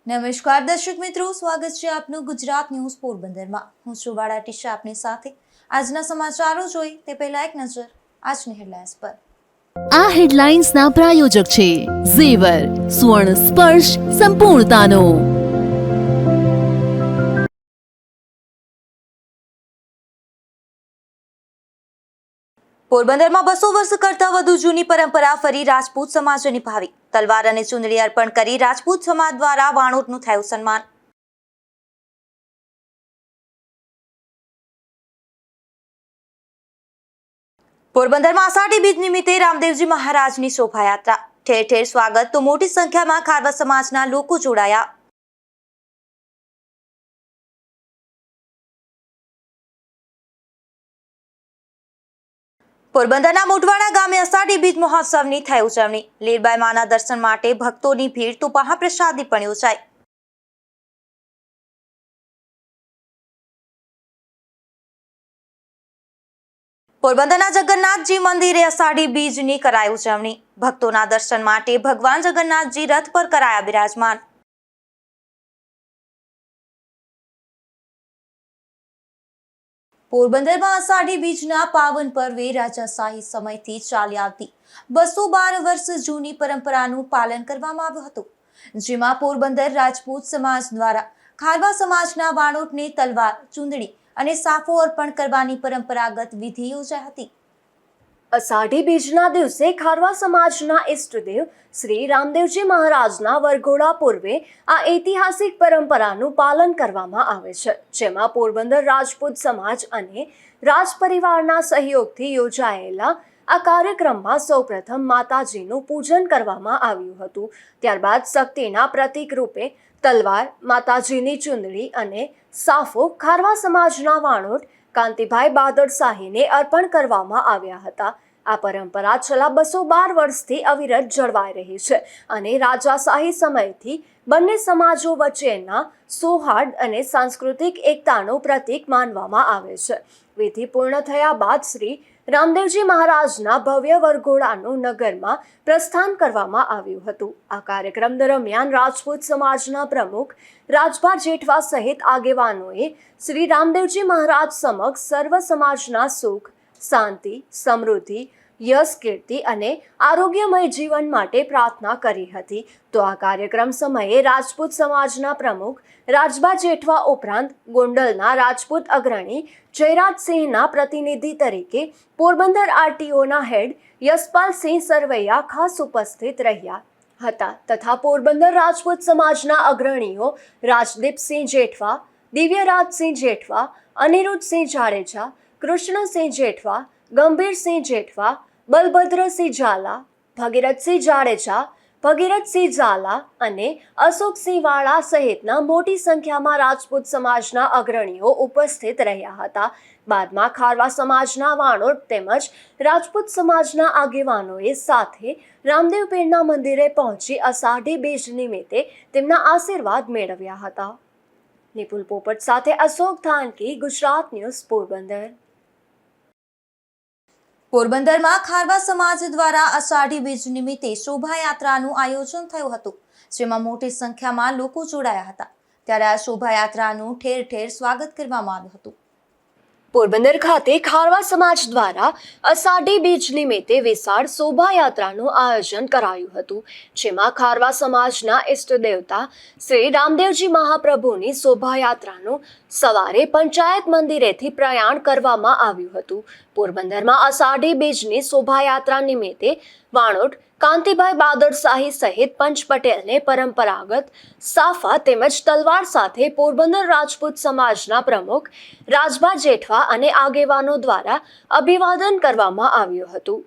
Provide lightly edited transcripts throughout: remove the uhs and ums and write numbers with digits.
નમસ્કાર દર્શક મિત્રો, સ્વાગત છે આપનું ગુજરાત ન્યૂઝ પોરબંદરમાં। હું છું વાળા ટીશા આપની સાથે। આજના સમાચારો જોઈ તે પહેલા એક નજર આજની હેડલાઇન્સ પર। આ હેડલાઇન્સના પ્રાયોજક છે ઝેવર સુવર્ણ સ્પર્શ સંપૂર્ણતાનો। પોરબંદરમાં 200 વર્ષ કરતા વધુ જૂની પરંપરા ફરી રાજપૂત સમાજે નિભાવી। તલવાર અને ચુંદડી અર્પણ કરી રાજપૂત સમાજ દ્વારા વાણોટનું થયું સન્માન। પોરબંદરમાં આષાઢી બીજ નિમિત્તે રામદેવજી મહારાજની શોભાયાત્રા। ઠેર ઠેર સ્વાગત તો મોટી સંખ્યામાં ખારવા સમાજના લોકો જોડાયા। પોરબંદરના મોટવાડા ગામે આષાઢી બીજ મહોત્સવની થઈ ઉજવણી। લીરબાઈ માના દર્શન માટે ભક્તોની ભીડ તો મહાપ્રસાદી પણ યોજાઈ। પોરબંદરના જગન્નાથજી મંદિરે આષાઢી બીજની કરાઈ ઉજવણી। ભક્તોના દર્શન માટે ભગવાન જગન્નાથજી રથ પર કરાયા બિરાજમાન। પોરબંદરમાં આષાઢી બીજના પાવન પર્વે રાજાશાહી સમયથી ચાલી આવતી 212 વર્ષ જૂની પરંપરાનું પાલન કરવામાં આવ્યું હતું, જેમાં પોરબંદર રાજપૂત સમાજ દ્વારા ખારવા સમાજના વાણોટને તલવાર, ચુંદડી અને સાફો અર્પણ કરવાની પરંપરાગત વિધિ યોજાઈ હતી। અષાઢી બીજના દિવસે ખારવા સમાજના ઇષ્ટદેવ શ્રી રામદેવજી મહારાજના વરઘોડા પૂર્વે આ ઐતિહાસિક પરંપરાનું પાલન કરવામાં આવે છે, જેમાં પોરબંદર રાજપૂત સમાજ અને રાજ પરિવારના સહયોગથી યોજાયેલા આ કાર્યક્રમમાં સૌપ્રથમ માતાજીનું પૂજન કરવામાં આવ્યું હતું। ત્યારબાદ શક્તિના પ્રતીક રૂપે તલવાર, માતાજીની ચુંદડી અને સાફો ખારવા સમાજના વાણોટ કાંતિભાઈ બાદરશાહીને અર્પણ કરવામાં આવ્યા હતા। આ પરંપરા છેલ્લા 212 વર્ષથી અવિરત જળવાઈ રહી છે અને રાજાશાહી સમયથી બંને સમાજો વચ્ચેના સૌહાર્દ અને સાંસ્કૃતિક એકતાનું પ્રતીક માનવામાં આવે છે। વિધિ પૂર્ણ થયા બાદ શ્રી રામદેવજી મહારાજના ભવ્ય વરઘોડાનું નગરમાં પ્રસ્થાન કરવામાં આવ્યું હતું। આ કાર્યક્રમ દરમિયાન રાજપૂત સમાજના પ્રમુખ રાજભા જેઠવા સહિત આગેવાનોએ શ્રી રામદેવજી મહારાજ સમક્ષ સર્વ સમાજના સુખ, શાંતિ, સમૃદ્ધિ, યશ, કીર્તિ અને આરોગ્યમય જીવન માટે પ્રાર્થના કરી હતી। તો આ કાર્યક્રમ સમયે રાજપૂત સમાજના પ્રમુખ રાજભા જેઠવા ઉપરાંત ગોંડલના રાજપૂત અગ્રણી જયરાજસિંહના પ્રતિનિધિ તરીકે પોરબંદર આરટીઓના હેડ યશપાલસિંહ સરવૈયા ખાસ ઉપસ્થિત રહ્યા હતા તથા પોરબંદર રાજપૂત સમાજના અગ્રણીઓ રાજદીપસિંહ જેઠવા, દિવ્યરાજસિંહ જેઠવા, અનિરુદ્ધસિંહ જાડેજા, કૃષ્ણસિંહ જેઠવા, ગંભીરસિંહ જેઠવા, બલભદ્રસિંહ ઝાલા, ભગીરથસિંહ જાડેજા, ભગીરથસિંહ ઝાલા અને અશોકસિંહ વાળા સહિતના મોટી સંખ્યામાં રાજપૂત સમાજના અગ્રણીઓ ઉપસ્થિત રહ્યા હતા। બાદમાં ખારવા સમાજના વાણોટ તેમજ રાજપૂત સમાજના આગેવાનોએ સાથે રામદેવ પીરના મંદિરે પહોંચી અષાઢી બીજ નિમિત્તે તેમના આશીર્વાદ મેળવ્યા હતા। નિપુલ પોપટ સાથે અશોક થાનકી, ગુજરાત ન્યૂઝ, પોરબંદર। પોરબંદરમાં ખારવા સમાજ દ્વારા આષાઢી બીજ નિમિત્તે શોભાયાત્રાનું આયોજન થયું હતું, જેમાં મોટી સંખ્યામાં લોકો જોડાયા હતા। ત્યારે આ શોભાયાત્રાનું ઠેર ઠેર સ્વાગત કરવામાં આવ્યું હતું। પોરબંદર ખાતે ખારવા સમાજ દ્વારા અષાઢી બીજ નિમિત્તે વિશાળ શોભાયાત્રાનું આયોજન કરાયું હતું, જેમાં ખારવા સમાજના ઇષ્ટદેવતા શ્રી રામદેવજી મહાપ્રભુની શોભાયાત્રાનું સવારે પંચાયત મંદિરેથી પ્રયાણ કરવામાં આવ્યું હતું। પોરબંદરમાં અષાઢી બીજની શોભાયાત્રા નિમિત્તે વાણોટ કાંતિભાઈ બાદરશાહી સહિત પંચ પટેલને પરંપરાગત સાફા તેમજ તલવાર સાથે પોરબંદર રાજપૂત સમાજના પ્રમુખ રાજભા જેઠવા અને આગેવાનો દ્વારા અભિવાદન કરવામાં આવ્યું હતું।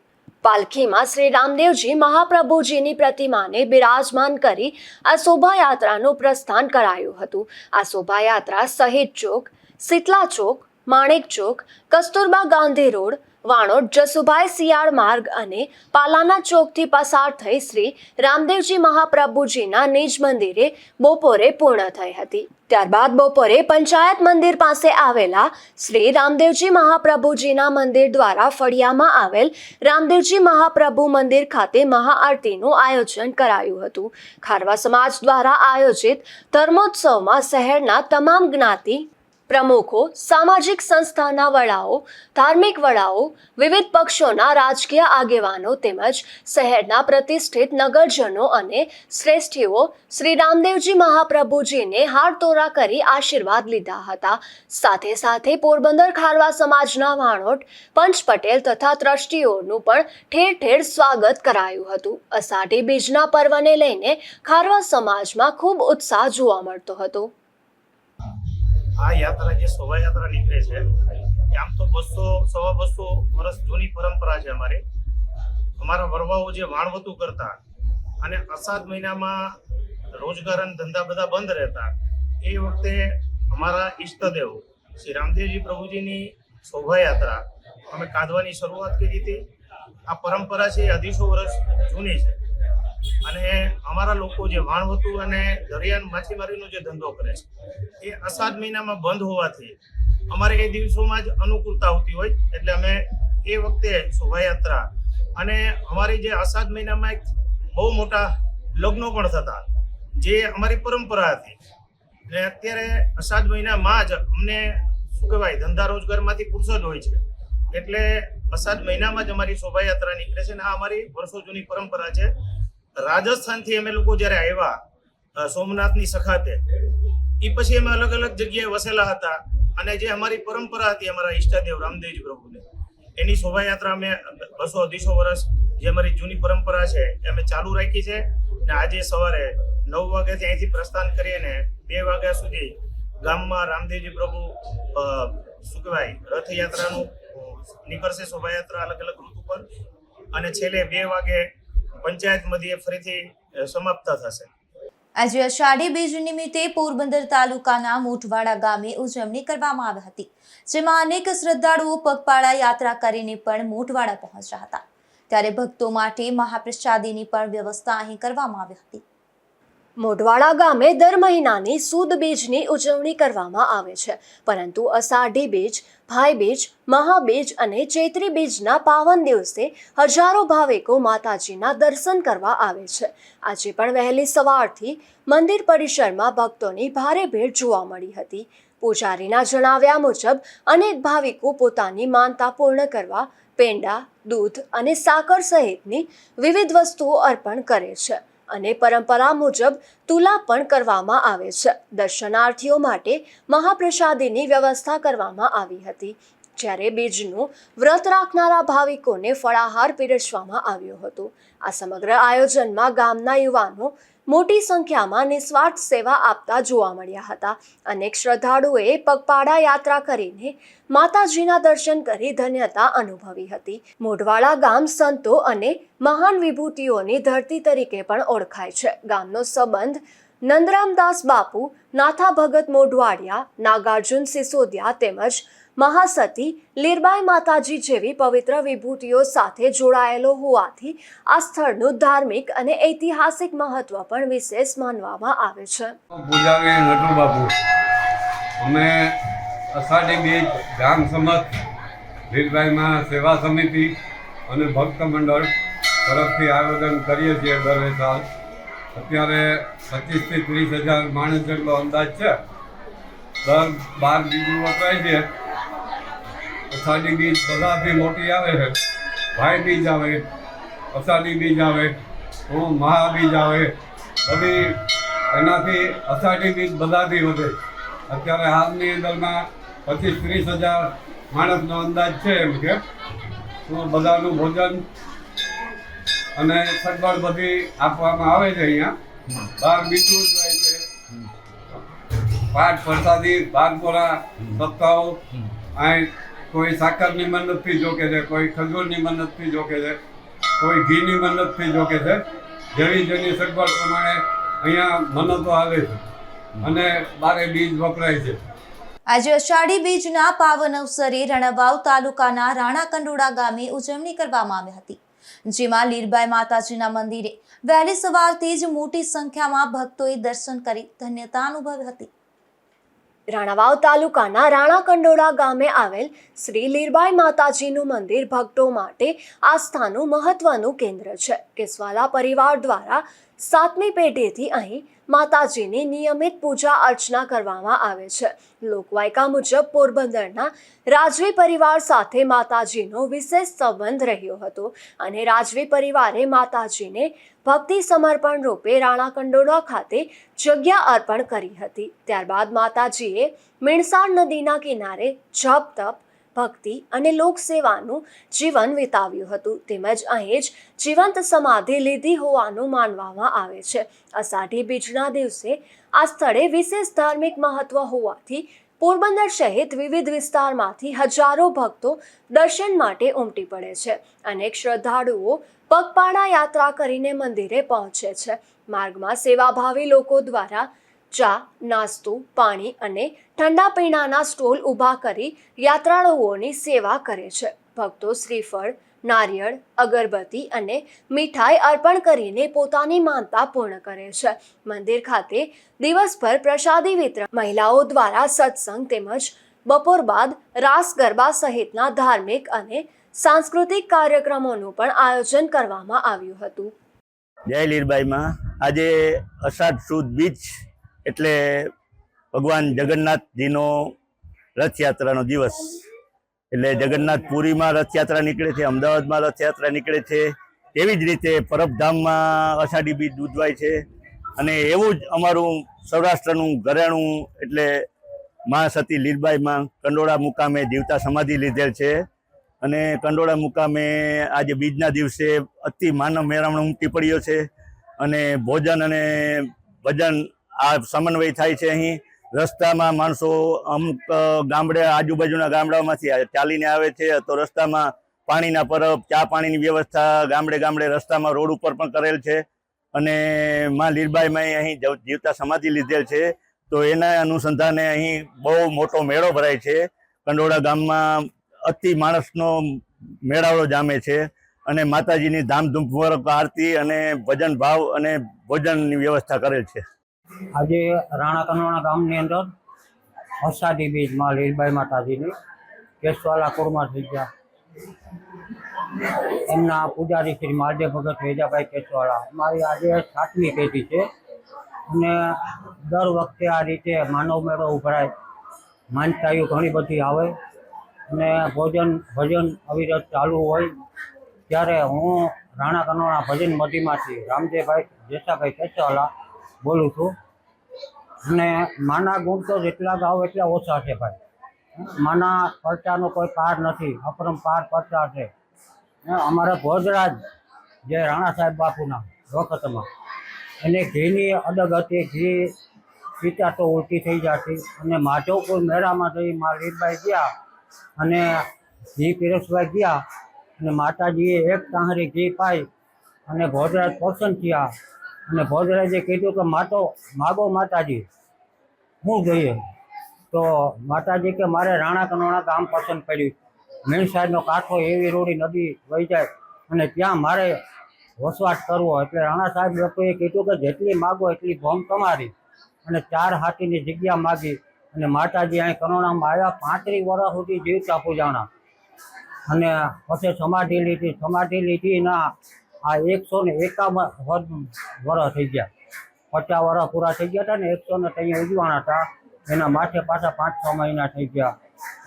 પાલખીમાં શ્રી રામદેવજી મહાપ્રભુજીની પ્રતિમાને બિરાજમાન કરી આ શોભાયાત્રાનું પ્રસ્થાન કરાયું હતું। આ શોભાયાત્રા શહીદ ચોક, શીતલા ચોક, માણેક ચોક, કસ્તુરબા ગાંધી રોડ, વાણોડ જસુભાઈ સિયાળ માર્ગ અને પાલાના ચોકથી પસાર થઈ શ્રી રામદેવજી મહાપ્રભુજીના નિજ મંદિરે બપોરે પૂર્ણ થઈ હતી. ત્યારબાદ બપોરે પંચાયત મંદિર પાસે આવેલા શ્રી રામદેવજી મહાપ્રભુજીના મંદિર દ્વારા ફળિયામાં આવેલ રામદેવજી મહાપ્રભુ મંદિર ખાતે મહાઆરતીનું આયોજન કરાયું હતું. ખારવા સમાજ દ્વારા આયોજિત ધર્મોત્સવમાં શહેરના તમામ જ્ઞાતિ પ્રમુખો, સામાજિક સંસ્થાના વડાઓ, ધાર્મિક વડાઓ, વિવિધ પક્ષોના રાજકીય આગેવાનો તેમજ શહેરના પ્રતિષ્ઠિત નગરજનો અને શ્રેષ્ઠીઓ શ્રી રામદેવજી મહાપ્રભુજીને હારતોરા કરી આશીર્વાદ લીધા હતા. સાથે સાથે પોરબંદર ખારવા સમાજના વાણોટ પંચ પટેલ તથા ટ્રસ્ટીઓનું પણ ઠેર ઠેર સ્વાગત કરાયું હતું. અષાઢી બીજના પર્વને લઈને ખારવા સમાજમાં ખૂબ ઉત્સાહ જોવા મળતો હતો. આ યાત્રા જે શોભાયાત્રા નીકળે છે એ આમ તો 200-250 વર્ષ જૂની પરંપરા છે. અમારા વડવાઓ જે વાણવતું કરતા અને અષાઢ મહિનામાં રોજગાર અને ધંધા બધા બંધ રહેતા, એ વખતે અમારા ઈષ્ટદેવ શ્રી રામદેવજી પ્રભુજીની શોભાયાત્રા અમે કાઢવાની શરૂઆત કરી હતી. આ પરંપરા છે એ 250 વર્ષ જૂની છે અને અમારા લોકો જે વાણવતું અને દરિયાન માછીમારીનો જે ધંધો કરે છે એ અષાઢ મહિનામાં બંધ હોવાથી અમારે એ દિવસોમાં જ અનુકૂળતા આવતી હોય, એટલે અમે એ વખતે શોભાયાત્રા અને અમારી જે અષાઢ મહિનામાં એક બહુ મોટા લગ્નો પણ થતા, જે અમારી પરંપરા હતી. અને અત્યારે અષાઢ મહિનામાં જ અમને શું કહેવાય ધંધા રોજગારમાંથી ફુરસદ હોય છે, એટલે અષાઢ મહિનામાં જ અમારી શોભાયાત્રા નીકળે છે અને આ અમારી વર્ષો જૂની પરંપરા છે. રાજસ્થાનથી અમે લોકો જ્યારે આવ્યા સોમનાથની સખાતે, એ પછી અમે અલગ અલગ જગ્યાએ વસેલા હતા અને જે અમારી પરંપરા હતી અમારા ઈષ્ટદેવ રામદેવજી પ્રભુને, એની શોભાયાત્રા અમે 200-250 વર્ષ જે અમારી જૂની પરંપરા છે એ અમે ચાલુ રાખી છે. અને આજે સવારે 9 વાગ્યાથી અહીંથી પ્રસ્થાન કરીને 2 વાગ્યા સુધી ગામમાં રામદેવજી પ્રભુ શું કહેવાય રથયાત્રાનું નીકળશે શોભાયાત્રા અલગ અલગ રૂટ ઉપર, અને છેલ્લે 2 વાગે પંચાયત મધ્યે ફરીથી સમાપ્ત થશે. આજે અષાઢી બીજ નિમિત્તે પોરબંદર તાલુકાના મોટવાડા ગામે ઉજવણી કરવામાં આવી હતી, જેમાં અનેક શ્રદ્ધાળુઓ પગપાળા યાત્રા કરીને પણ મોટવાડા પહોંચ્યા હતા. ત્યારે ભક્તો માટે મહાપ્રસાદીની પણ વ્યવસ્થા અહીં કરવામાં આવી હતી. મોઢવાડા ગામે દર મહિનાની સુદ બીજની ઉજવણી કરવામાં આવે છે, પરંતુ અષાઢી બીજ, ભાઈ બીજ, મહાબીજ અને ચૈત્રી બીજના પાવન દિવસે હજારો ભાવિકો માતાજીના દર્શન કરવા આવે છે. આજે પણ વહેલી સવારથી મંદિર પરિસરમાં ભક્તોની ભારે ભીડ જોવા મળી હતી. પૂજારીના જણાવ્યા મુજબ અનેક ભાવિકો પોતાની માનતા પૂર્ણ કરવા પેંડા, દૂધ અને સાકર સહિતની વિવિધ વસ્તુઓ અર્પણ કરે છે અને પરંપરા મુજબ તુલા પણ કરવામાં આવે છે. દર્શનાર્થીઓ માટે મહાપ્રસાદીની વ્યવસ્થા કરવામાં આવી હતી. જ્યારે બીજનું વ્રત રાખનારા ભાવિકોને ફળાહાર પીરસવામાં આવ્યો હતો. આ સમગ્ર આયોજનમાં ગામના યુવાનો મોટી સંખ્યામાં નિસ્વાર્થ સેવા આપતા જોવા મળ્યા હતા. અનેક શ્રદ્ધાળુઓએ પગપાળા યાત્રા કરીને માતાજીના દર્શન કરી ધન્યતા અનુભવી હતી. મોઢવાડા ગામ સંતો અને મહાન વિભૂતિઓની ધરતી તરીકે પણ ઓળખાય છે. ગામનો સંબંધ નંદરામદાસ બાપુ, નાથા ભગત મોઢવાડિયા, નાગાર્જુન સિસોદિયા તેમજ મહાસતી લીરબાઈ માતાજી જેવી પવિત્ર વિભૂતિઓ સાથે જોડાયેલો હોવાથી આ સ્થળનું ધાર્મિક અને ઐતિહાસિક મહત્વ પણ વિશેષ માનવામાં આવે છે. પૂજારી નટુ બાપુ, અમે અષાઢી બીજ ગામ સમત લીરબાઈમાં સેવા સમિતિ અને ભક્ત મંડળ તરફથી આયોજન કરીએ છીએ દર સાલ. અત્યારે 25 થી 30 હજાર માણસ જેટલો અંદાજ છે. દર 12 બીજું વપરાય છે. અષાઢી બીજ બધાથી મોટી આવે છે. ભાઈ બીજ આવે, અષાઢી બીજ આવે, મહાબીજ આવે, બધી એનાથી અષાઢી બીજ બધાથી વધે. અત્યારે હાલની અંદરમાં 25-30 હજાર માણસનો અંદાજ છે. એમ કે બધાનું ભોજન અને સગવડ બધી આપવામાં આવે છે. અહીંયા બાર બીજું ઉજવાય છે. પાઠ પ્રસાદી, બારપોરા, સપ્તાહો. અહીં કોઈ સાકરની મન્નતથી જોકે છે, કોઈ ખજૂરની મન્નતથી જોકે છે, કોઈ ઘીની મન્નતથી જોકે છે. જેવી જેની સગવડ પ્રમાણે અહીંયા મન્નતો આવે છે અને બારે બીજ વપરાય છે. આજે અષાઢી બીજના પાવન અવસરે રણવાવ તાલુકાના રાણા કંડોળા ગામે ઉજવણી કરવામાં આવી હતી, જેમાં લીરબાઈ માતાજીના મંદિરે વહેલી સવારથી જ મોટી સંખ્યામાં ભક્તોએ દર્શન કરી ધન્યતા અનુભવી હતી. રાણાવાવ તાલુકાના રાણા કંડોળા ગામે આવેલ શ્રી લીરબાઈ માતાજીનું મંદિર ભક્તો માટે આસ્થાનું મહત્વનું કેન્દ્ર છે. કેસવાલા પરિવાર દ્વારા 7મી પેઢીથી અહીં માતાજીની નિયમિત પૂજા અર્ચના કરવામાં આવે છે. લોકવાયકા મુજબ પોરબંદરના રાજવી પરિવાર સાથે માતાજીનો વિશેષ સંબંધ રહ્યો હતો અને રાજવી પરિવારે માતાજીને ભક્તિ સમર્પણ રૂપે રાણા કંડોળા ખાતે જગ્યા અર્પણ કરી હતી. ત્યારબાદ માતાજીએ મીણસાર નદીના કિનારે જપ તપ ભક્તિ અને લોકસેવાનું જીવન વિતાવ્યું હતું, તેમજ અહીં જ જીવંત સમાધિ લીધી હોવાનું માનવામાં આવે છે. અષાઢી બીજના દિવસે આ સ્થળે વિશેષ ધાર્મિક મહત્વ હોવાથી પોરબંદર સહિત વિવિધ વિસ્તારમાંથી હજારો ભક્તો દર્શન માટે ઉમટી પડે છે. અનેક શ્રદ્ધાળુઓ પગપાળા યાત્રા કરીને મંદિરે પહોંચે છે. માર્ગમાં સેવાભાવી લોકો દ્વારા ચા, નાસ્તો, પાણી અને ઠંડા પીણાના સ્ટોલ ઊભા કરી યાત્રાળુઓની સેવા કરે છે. ભક્તો શ્રીફળ, નારિયેળ, અગરબત્તી અને મીઠાઈ અર્પણ કરીને પોતાની માનતા પૂર્ણ કરે છે. મંદિર ખાતે દિવસભર પ્રસાદી વિતરણ, મહિલાઓ દ્વારા સત્સંગ તેમજ બપોર બાદ રાસ ગરબા સહિતના ધાર્મિક અને સાંસ્કૃતિક કાર્યક્રમોનું પણ આયોજન કરવામાં આવ્યું હતું. જય લીરબાઈમાં આજે અષાઢ સુદ બીજ એટલે ભગવાન જગન્નાથજીનો રથયાત્રાનો દિવસ. એટલે જગન્નાથપુરીમાં રથયાત્રા નીકળે છે, અમદાવાદમાં રથયાત્રા નીકળે છે, એવી જ રીતે પરબધામમાં અષાઢી બીજ ઉજવાય છે. અને એવું જ અમારું સૌરાષ્ટ્રનું ઘરેણું એટલે મા સતી લીરબાઈમાં કંડોળા મુકામે જીવતા સમાધિ લીધેલ છે. અને કંડોળા મુકામે આજે બીજના દિવસે અતિ માનવ મેળામણો ઉમટી પડ્યો છે અને ભોજન અને ભજન આ સમન્વય થાય છે. અહીં રસ્તામાં માણસો અમુક ગામડે આજુબાજુના ગામડાઓમાંથી ચાલીને આવે છે, તો રસ્તામાં પાણીના પરબ, ચા પાણીની વ્યવસ્થા ગામડે ગામડે રસ્તામાં રોડ ઉપર પણ કરેલ છે. અને માં લીરબાઈમાં અહીં જીવતા સમાધિ લીધેલ છે, તો એના અનુસંધાને અહીં બહુ મોટો મેળો ભરાય છે. કંડોળા ગામમાં અતિ માણસનો મેળાવડો જામે છે અને માતાજીની ધામધૂમપૂર્વક આરતી અને ભજન ભાવ અને ભોજનની વ્યવસ્થા કરેલ છે. આજે રાણા કંડોળા ગામની અંદર અષાઢી બીજમાં લીરબાઈ માતાજીની કેસવાલા કુરમા થઈ ગયા. એમના પૂજારી શ્રી મહાદેવ ભગત વેજાભાઈ કેસવાલા અમારી આજે 7મી પેઢી છે અને દર વખતે આ રીતે માનવ મેળો ઉભરાય, માનતાઓ ઘણી બધી આવે અને ભોજન ભજન અવિરત ચાલુ હોય. ત્યારે હું રાણા કંડોળા ભજન મધ્યમાંથી રામદેવભાઈ જેસાભાઈ કેસવાલા બોલું છું. અને માના ગુણ તો જેટલા ગાવ એટલા ઓછા છે ભાઈ. માના પરચાનો કોઈ પાર નથી, અપરંપાર પરચા છે. અમારા ભોજરાજ જે રાણા સાહેબ બાપુના વખતમાં એને ઘીની અડગ હતી, ઘી પીતા તો ઉલટી થઈ જતી. અને માધવપુર મેળામાં જઈ મા લીરબાઈ ગયા અને ઘી પીરસવા ગયા અને માતાજીએ એક તાંહરી ઘી પાઈ અને ભોજરાજ પ્રસન્ન થયા. અને ભોજરાજે કીધું કે માગો માતાજી શું જોઈએ? તો માતાજી કે મારે રાણા કંડોળા ગામ પસંદ પડ્યું. મીણસારનો કાંઠો એવી રોડી નદી વહી જાય અને ત્યાં મારે વસવાટ કરવો. એટલે રાણા સાહેબ લોકોએ કીધું કે જેટલી માગો એટલી ભોમ તમારી. અને 4 હાથીની જગ્યા માગી અને માતાજી અહીં કંડોળામાં આવ્યા. 35 વર્ષ સુધી જીવતા પૂજાણા અને પછી સમાધિ લીધી. સમાધિ લીધીના આ 151 વર્ષ થઈ ગયા. 50 વર્ષ પૂરા થઈ ગયા હતા ને 103 ઉજવાના હતા. એના માથે પાછા 5-6 મહિના થઈ ગયા.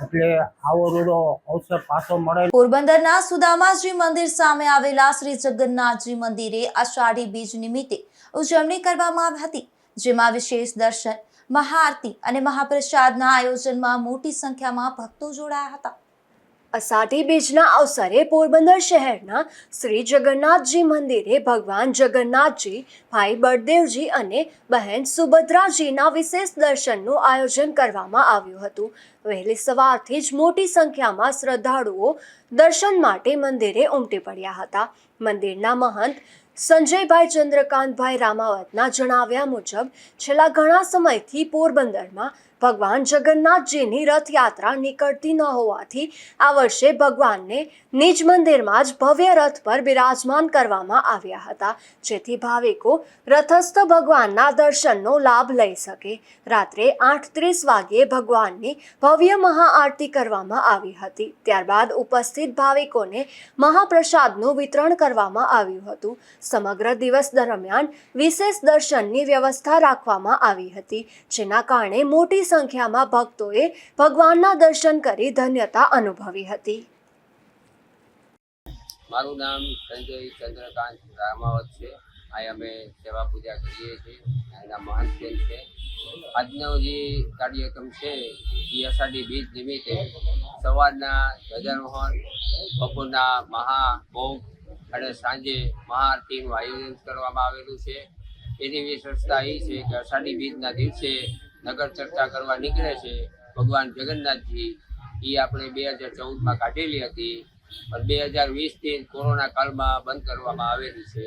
એટલે આવો રૂડો અવસર પાછો મળે. પોરબંદરના સુદામાજી મંદિર સામે આવેલા શ્રી જગન્નાથજી મંદિરે અષાઢી બીજ નિમિત્તે ઉજવણી કરવામાં આવી હતી, જેમાં વિશેષ દર્શન, મહાઆરતી અને મહાપ્રસાદના આયોજનમાં મોટી સંખ્યામાં ભક્તો જોડાયા હતા. અષાઢી બીજના અવસરે પોરબંદર શહેરના શ્રી જગન્નાથજી મંદિરે ભગવાન જગન્નાથજી, ભાઈ બળદેવજી અને બહેન સુભદ્રાજીના વિશેષ દર્શનનું આયોજન કરવામાં આવ્યું હતું. વહેલી સવારથી જ મોટી સંખ્યામાં શ્રદ્ધાળુઓ દર્શન માટે મંદિરે ઉમટી પડ્યા હતા. મંદિરના મહંત સંજયભાઈ ચંદ્રકાંતભાઈ રામાવતના જણાવ્યા મુજબ છેલ્લા ઘણા સમયથી પોરબંદરમાં ભગવાન જગન્નાથજીની રથયાત્રા નીકળતી ન હોવાથી આ વર્ષે ભગવાનને નિજ મંદિરમાં જ ભવ્ય રથ પર બિરાજમાન કરવામાં આવ્યા હતા, જેથી ભાવિકો રથસ્થ ભગવાનના દર્શનનો લાભ લઈ શકે. રાત્રે 8:30 વાગ્યે ભગવાનની ભવ્ય મહાઆરતી કરવામાં આવી હતી. ત્યારબાદ ઉપસ્થિત ભાવિકોને મહાપ્રસાદનું વિતરણ કરવામાં આવ્યું હતું. સમગ્ર દિવસ દરમિયાન વિશેષ દર્શનની વ્યવસ્થા રાખવામાં આવી હતી, જેના કારણે મોટી સંખ્યામાં ભક્તોએ ભગવાનના દર્શન કરી ધન્યતા અનુભવી હતી. મારું નામ સંજય ચંદ્રકાંત રામાવત છે. અહીં અમે સેવા પૂજા કરીએ છીએ. અહીંના મહંતબેન છે. આજનો જે કાર્યક્રમ છે એ અષાઢી બીજ નિમિત્તે સવારના ધ્વજારોહણ, બપોરના મહાભોગ અને સાંજે મહાઆરતીનું આયોજન કરવામાં આવેલું છે. એની વિશેષતા એ છે કે અષાઢી બીજના દિવસે નગર ચર્ચા કરવા નીકળે છે ભગવાન જગન્નાથજી. એ આપણે 2014માં કાઢેલી હતી, પણ 2020થી કોરોના કાળમાં બંધ કરવામાં આવેલી છે.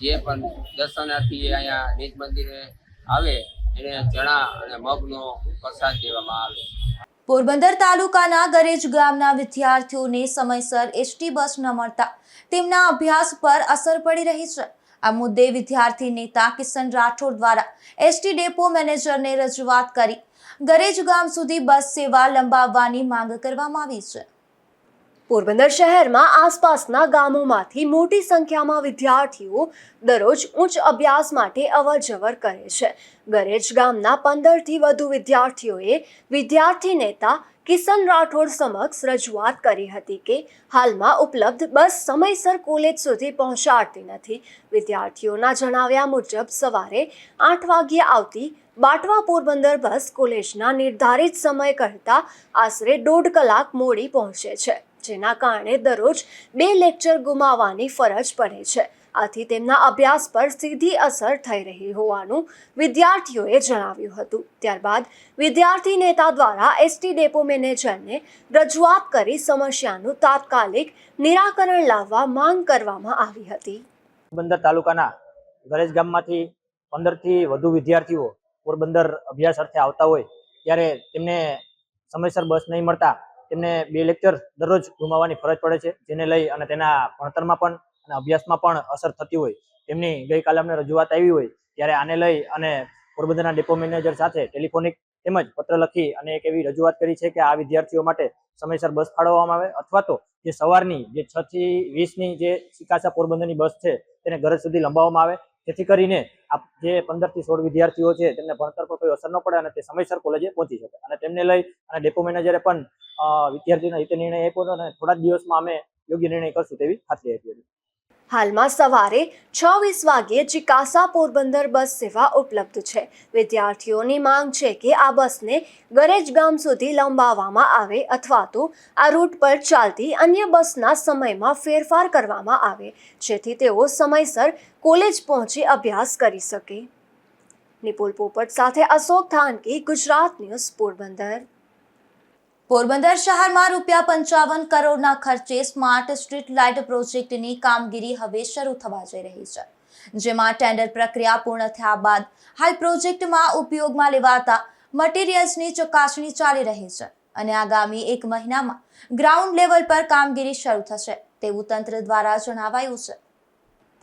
જે પણ દર્શનાર્થી અહીંયા નિજ મંદિરે આવે એને ચણા અને મગનો પ્રસાદ દેવામાં આવે. પોરબંદર તાલુકાના ગરેજ ગામના વિદ્યાર્થીઓને સમયસર એસટી બસ ન મળતા તેમના અભ્યાસ પર અસર પડી રહી છે. આ મુદ્દે વિદ્યાર્થી નેતા કિશન રાઠોડ દ્વારા એસટી ડેપો મેનેજરને રજૂઆત કરી ગરેજ ગામ સુધી બસ સેવા લંબાવવાની માંગ કરવામાં આવી છે. પોરબંદર શહેરમાં આસપાસના ગામોમાંથી મોટી સંખ્યામાં વિદ્યાર્થીઓ દરરોજ ઉચ્ચ અભ્યાસ માટે અવરજવર કરે છે. ગરેજ ગામના 15થી વધુ વિદ્યાર્થીઓએ વિદ્યાર્થી નેતા કિશન રાઠોડ સમક્ષ રજૂઆત કરી હતી કે હાલમાં ઉપલબ્ધ બસ સમયસર કોલેજ સુધી પહોંચાડતી નથી. વિદ્યાર્થીઓના જણાવ્યા મુજબ સવારે 8 વાગ્યે આવતી બાટવા પોરબંદર બસ કોલેજના નિર્ધારિત સમય કરતાં આશરે 1.5 કલાક મોડી પહોંચે છે, જેના કારણે દરરોજ 2 લેક્ચર ગુમાવવાની ફરજ પડે છે. આથી તેમના અભ્યાસ પર સીધી અસર થઈ રહી હોવાનું વિદ્યાર્થીઓએ જણાવ્યું હતું. ત્યારબાદ વિદ્યાર્થી નેતા દ્વારા એસટી ડેપો મેનેજરને રજૂઆત કરી સમસ્યાનું તાત્કાલિક નિરાકરણ લાવવા માંગ કરવામાં આવી હતી. પોરબંદર તાલુકાના ગરેજ ગામમાંથી 15થી વધુ વિદ્યાર્થીઓ પોરબંદર અભ્યાસ અર્થે આવતા હોય ત્યારે તેમને સમયસર બસ નહીં મળતા તેમને 2 લેક્ચર દરરોજ ગુમાવવાની ફરજ પડે છે, જેને લઈ અને તેના ભણતરમાં પણ અને અભ્યાસમાં પણ અસર થતી હોય. તેમની ગઈકાલે અમને રજૂઆત આવી હોય ત્યારે આને લઈ અને પોરબંદરના ડેપો મેનેજર સાથે ટેલિફોનિક તેમજ પત્ર લખી અને એક એવી રજૂઆત કરી છે કે આ વિદ્યાર્થીઓ માટે સમયસર બસ ફાળવવામાં આવે, અથવા તો જે સવારની જે 6 થી 20ની જે સિકાસા પોરબંદરની બસ છે તેને ઘર સુધી લંબાવવામાં આવે, જેથી કરીને આ જે 15 થી 16 વિદ્યાર્થીઓ છે તેમને ભણતર પર કોઈ અસર ન પડે અને તે સમયસર કોલેજે પહોંચી શકે. અને તેમને લઈ અને ડેપો મેનેજરે પણ વિદ્યાર્થીઓના હિતે નિર્ણય આપ્યો હતો અને થોડા જ દિવસમાં અમે યોગ્ય નિર્ણય કરશું તેવી ખાતરી આપી હતી. હાલમાં સવારે 6:20 વાગ્યે ચિકાસા પોરબંદર બસ સેવા ઉપલબ્ધ છે. વિદ્યાર્થીઓની માંગ છે કે આ બસને ગરેજ ગામ સુધી લંબાવવામાં આવે અથવા તો આ રૂટ પર ચાલતી અન્ય બસના સમયમાં ફેરફાર કરવામાં આવે, જેથી તેઓ સમયસર કોલેજ પહોંચી અભ્યાસ કરી શકે. નિપુલ પોપટ સાથે અશોક થાનકી, ગુજરાત ન્યૂઝ, પોરબંદર. પોરબંદર શહેરમાં ₹55 કરોડના ખર્ચે સ્માર્ટ સ્ટ્રીટ લાઇટ પ્રોજેક્ટની કામગીરી હવે શરૂ થવા જઈ રહી છે, જેમાં ટેન્ડર પ્રક્રિયા પૂર્ણ થયા બાદ હાલ પ્રોજેક્ટમાં ઉપયોગમાં લેવાતા મટીરિયલ્સની ચકાસણી ચાલી રહી છે અને આગામી 1 મહિનામાં ગ્રાઉન્ડ લેવલ પર કામગીરી શરૂ થશે તેવું તંત્ર દ્વારા જણાવાયું છે.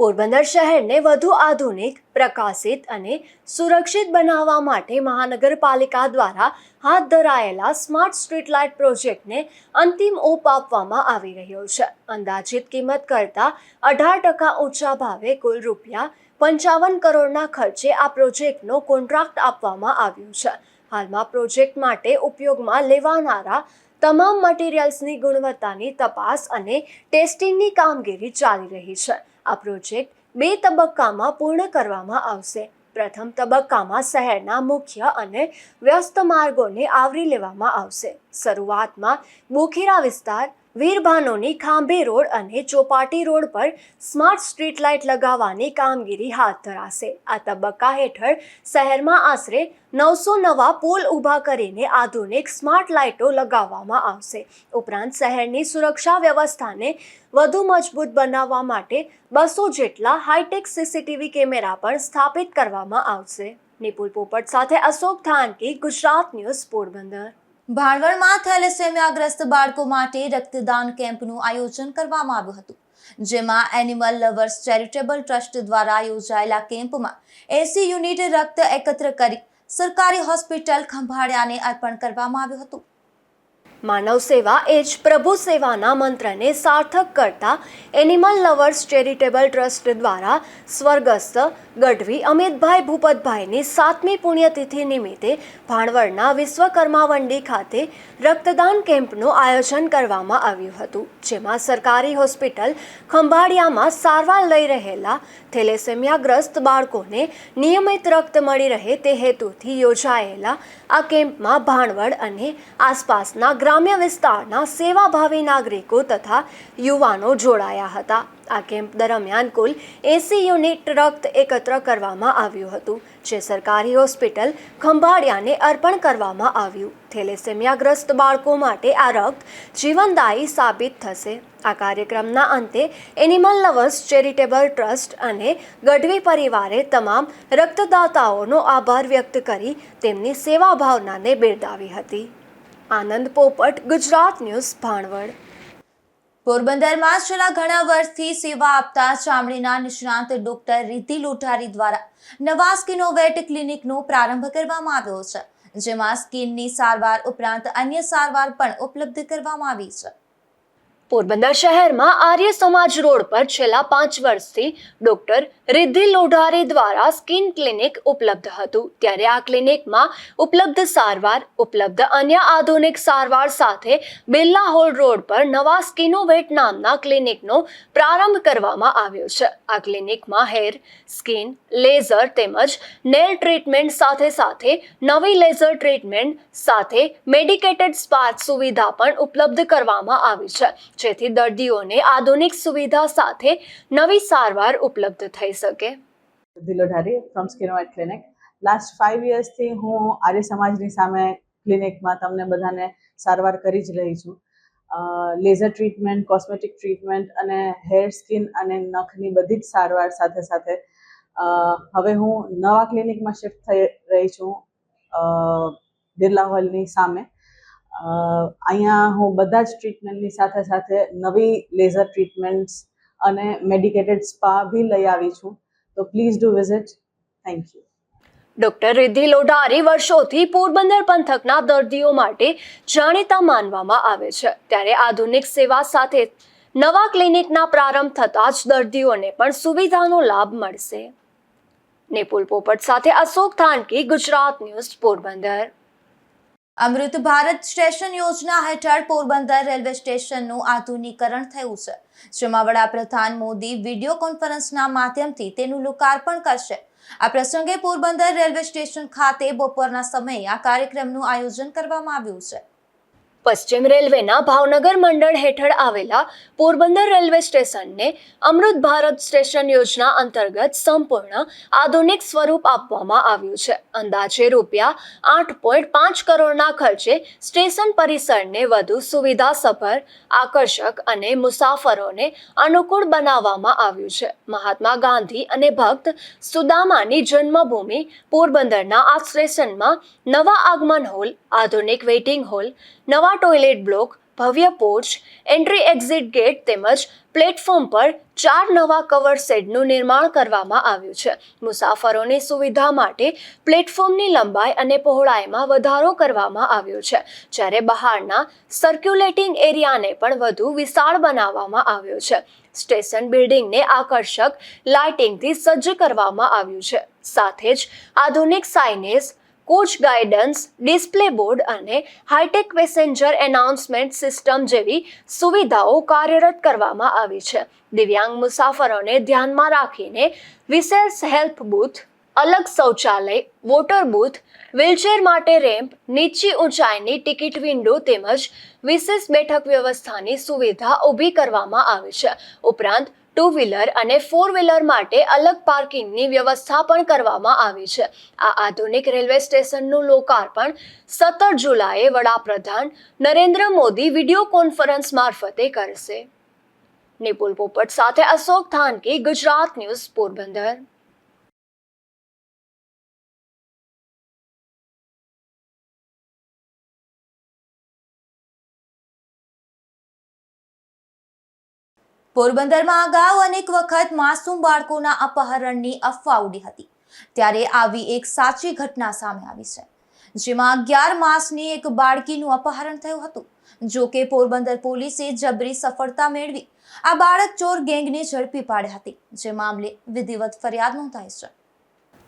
પોરબંદર શહેરને વધુ આધુનિક, પ્રકાશિત અને સુરક્ષિત બનાવવા માટે મહાનગરપાલિકા દ્વારા હાથ ધરાયેલા સ્માર્ટ સ્ટ્રીટ લાઇટ પ્રોજેક્ટને અંતિમ ઓપ આપવામાં આવી રહ્યો છે. અંદાજિત કિંમત કરતાં 18% ઊંચા ભાવે કુલ ₹55 કરોડના ખર્ચે આ પ્રોજેક્ટનો કોન્ટ્રાક્ટ આપવામાં આવ્યો છે. હાલમાં પ્રોજેક્ટ માટે ઉપયોગમાં લેવાનારા તમામ મટીરિયલ્સની ગુણવત્તાની તપાસ અને ટેસ્ટિંગની કામગીરી ચાલી રહી છે. આ પ્રોજેક્ટ 2 તબક્કામાં પૂર્ણ કરવામાં આવશે. પ્રથમ તબક્કામાં શહેરના મુખ્ય અને વ્યસ્ત માર્ગોને આવરી લેવામાં આવશે. શરૂઆતમાં બોખીરા વિસ્તાર, વીરભાનોની ખાંભી રોડ અને ચોપાટી રોડ પર સ્માર્ટ સ્ટ્રીટ લાઇટ લગાવવાની કામગીરી હાથ ધરાશે. આ તબક્કા હેઠળ શહેરમાં આશરે 900 નવા પોલ ઊભા કરીને આધુનિક સ્માર્ટ લાઇટો લગાવવામાં આવશે. ઉપરાંત શહેરની સુરક્ષા વ્યવસ્થાને વધુ મજબૂત બનાવવા માટે 200 જેટલા હાઈટેક સીસીટીવી કેમેરા પણ સ્થાપિત કરવામાં આવશે. નિપુલ પોપટ સાથે અશોક થાનકી, ગુજરાત ન્યૂઝ, પોરબંદર. ભાણવડમાં થેલેસેમિયાગ્રસ્ત બાળકો માટે રક્તદાન કેમ્પનું આયોજન કરવામાં આવ્યું હતું, જેમાં એનિમલ લવર્સ ચેરિટેબલ ટ્રસ્ટ દ્વારા યોજાયેલા કેમ્પમાં 80 યુનિટ રક્ત એકત્ર કરી સરકારી હોસ્પિટલ ખંભાળિયાને અર્પણ કરવામાં આવ્યું હતું. માનવ સેવા એ જ પ્રભુ સેવાના મંત્રને સાર્થક કરતા એનિમલ લવર્સ ચેરિટેબલ ટ્રસ્ટ દ્વારા સ્વર્ગસ્થ ગઢવી અમિતભાઈ ભૂપતભાઈની 7મી પુણ્યતિથિ નિમિત્તે ભાણવડના વિશ્વકર્મા મંડી ખાતે રક્તદાન કેમ્પનું આયોજન કરવામાં આવ્યું હતું, જેમાં સરકારી હોસ્પિટલ ખંભાળિયામાં સારવાર લઈ રહેલા થેલેસેમિયાગ્રસ્ત બાળકોને નિયમિત રક્ત મળી રહે તે હેતુથી યોજાયેલા આ કેમ્પમાં ભાણવડ અને આસપાસના ગ્રામ્ય વિસ્તારના સેવાભાવી નાગરિકો તથા યુવાનો જોડાયા હતા. આ કેમ્પ દરમિયાન કુલ 80 યુનિટ રક્ત એકત્ર કરવામાં આવ્યું હતું, જે સરકારી હોસ્પિટલ ખંભાળિયાને અર્પણ કરવામાં આવ્યું. થેલેસેમિયાગ્રસ્ત બાળકો માટે આ રક્ત જીવનદાયી સાબિત થશે. આ કાર્યક્રમના અંતે એનિમલ લવર્સ ચેરિટેબલ ટ્રસ્ટ અને ગઢવી પરિવારે તમામ રક્તદાતાઓનો આભાર વ્યક્ત કરી તેમની સેવા ભાવનાને બિરદાવી હતી. આનંદ પોપટ, ગુજરાત ન્યૂઝ, ભાણવડ. પોરબંદરમાં છેલ્લા ઘણા વર્ષથી સેવા આપતા ચામડીના નિષ્ણાંત ડોક્ટર રિદ્ધિ લોઢારી દ્વારા નવા સ્કિનોવેટ ક્લિનિકનો પ્રારંભ કરવામાં આવ્યો છે, જેમાં સ્કિનની સારવાર ઉપરાંત અન્ય સારવાર પણ ઉપલબ્ધ કરવામાં આવી છે. પોરબંદર શહેરમાં આર્ય સમાજ રોડ પર છેલ્લા 5 વર્ષથી ડોક્ટર રિદ્ધિ લોઢારી દ્વારા સ્કિન ક્લિનિક ઉપલબ્ધ હતું, ત્યારે આ ક્લિનિકમાં ઉપલબ્ધ સારવાર ઉપલબ્ધ અન્ય આધુનિક સારવાર સાથે બિરલા હોલ રોડ પર નવા સ્કિનોવેટ નામના ક્લિનિકનો પ્રારંભ કરવામાં આવ્યો છે. આ ક્લિનિકમાં હેર, સ્કિન, લેઝર તેમજ નેલ ટ્રીટમેન્ટ સાથે નવી લેઝર ટ્રીટમેન્ટ સાથે મેડિકેટેડ સ્પા સુવિધા પણ ઉપલબ્ધ કરવામાં આવી છે, જેથી દર્દીઓને આધુનિક સુવિધા સાથે નવી સારવાર ઉપલબ્ધ થઈ શકે. Riddhi Lodhari from Skinovate clinic. Last 5 યર્સથી હું આર્ય સમાજની સામે ક્લિનિકમાં તમને બધાને સારવાર કરી જ રહી છું. લેઝર ટ્રીટમેન્ટ, કોસ્મેટિક ટ્રીટમેન્ટ અને હેર, સ્કિન અને નખની બધી જ સારવાર સાથે હવે હું નવા ક્લિનિકમાં શિફ્ટ થઈ રહી છું બિરલા હોલની સામે. અહીંયા હું બધા જ ટ્રીટમેન્ટની સાથે નવી લેઝર ટ્રીટમેન્ટ્સ અને મેડિકેટેડ સ્પા બી લઈ આવી છું, તો please do visit. Thank you. Doctor Riddhi Lodhari વર્ષોથી પોરબંદર પંથકના દર્દીઓ માટે જાણીતા માનવામાં આવે છે, ત્યારે આધુનિક સેવા સાથે નવા ક્લિનિકના પ્રારંભ થતાં જ દર્દીઓને પણ સુવિધાનો લાભ મળશે. નિપુલ પોપટ સાથે અશોક થાનકી, ગુજરાત ન્યૂઝ, પોરબંદર. અમૃત ભારત સ્ટેશન યોજના હેઠળ પોરબંદર રેલવે સ્ટેશનનું આધુનિકરણ થયું છે, જેમાં વડાપ્રધાન મોદી વિડીયો કોન્ફરન્સના માધ્યમથી તેનું લોકાર્પણ કરશે. આ પ્રસંગે પોરબંદર રેલવે સ્ટેશન ખાતે બપોરના સમયે આ કાર્યક્રમનું આયોજન કરવામાં આવ્યું છે. પશ્ચિમ રેલવેના ભાવનગર મંડળ હેઠળ આવેલા પોરબંદર રેલવે સ્ટેશનને અમૃત ભારત સ્ટેશન યોજના અંતર્ગત સંપૂર્ણ આધુનિક સ્વરૂપ આપવામાં આવ્યું છે. અંદાજે ₹8.5 કરોડના ખર્ચે સ્ટેશન પરિસરને વધુ સુવિધાસભર, આકર્ષક અને મુસાફરોને અનુકૂળ બનાવવામાં આવ્યું છે. મહાત્મા ગાંધી અને ભક્ત સુદામાની જન્મભૂમિ પોરબંદરના આ સ્ટેશનમાં નવા આગમન હોલ, આધુનિક વેઇટિંગ હોલ, નવા ટોયલેટ બ્લોક, ભવ્ય પોર્ચ, એન્ટ્રી એક્ઝિટ ગેટ તેમજ પ્લેટફોર્મ પર 4 નવા કવર શેડનું નિર્માણ કરવામાં આવ્યું છે. મુસાફરોની સુવિધા માટે પ્લેટફોર્મની લંબાઈ અને પહોળાઈમાં વધારો કરવામાં આવ્યો છે, જ્યારે બહારના સર્ક્યુલેટિંગ એરિયાને પણ વધુ વિશાળ બનાવવામાં આવ્યો છે. સ્ટેશન બિલ્ડિંગને આકર્ષક લાઇટિંગથી સજ્જ કરવામાં આવ્યું છે. સાથે જ આધુનિક signage, coach guidance, display board અને હાઈટેક પેસેન્જર એનાઉન્સમેન્ટ સિસ્ટમ જેવી સુવિધાઓ કાર્યરત કરવામાં આવી છે. દિવ્યાંગ મુસાફરોને ધ્યાનમાં રાખીને વિશેષ હેલ્પ બૂથ, અલગ શૌચાલય, વોટર બૂથ, વ્હીલચેર માટે રેમ્પ, નીચી ઊંચાઈની ટિકિટ વિન્ડો તેમજ વિશેષ બેઠક વ્યવસ્થાની સુવિધા ઊભી કરવામાં આવી છે. ઉપરાંત 2 વ્હીલર અને 4 વ્હીલર માટે અલગ પાર્કિંગની વ્યવસ્થા પણ કરવામાં આવી છે. આ આધુનિક રેલવે સ્ટેશનનું લોકાર્પણ 17 જુલાઈએ વડાપ્રધાન નરેન્દ્ર મોદી વિડીયો કોન્ફરન્સ મારફતે કરશે. નિપુલ પોપટ સાથે અશોક થાનકી, ગુજરાત ન્યૂઝ, પોરબંદર. પોરબંદરમાં અગાઉ અનેક વખત માસૂમ બાળકોના અપહરણની અફવા ઉડી હતી, ત્યારે આવી એક સાચી ઘટના સામે આવી છે, જેમાં 11 માસની એક બાળકીનું અપહરણ થયું હતું. જો કે પોરબંદર પોલીસે જબરી સફળતા મેળવી આ બાળક ચોર ગેંગને ઝડપી પાડી હતી, જે મામલે વિધિવત ફરિયાદ નોંધાઈ છે.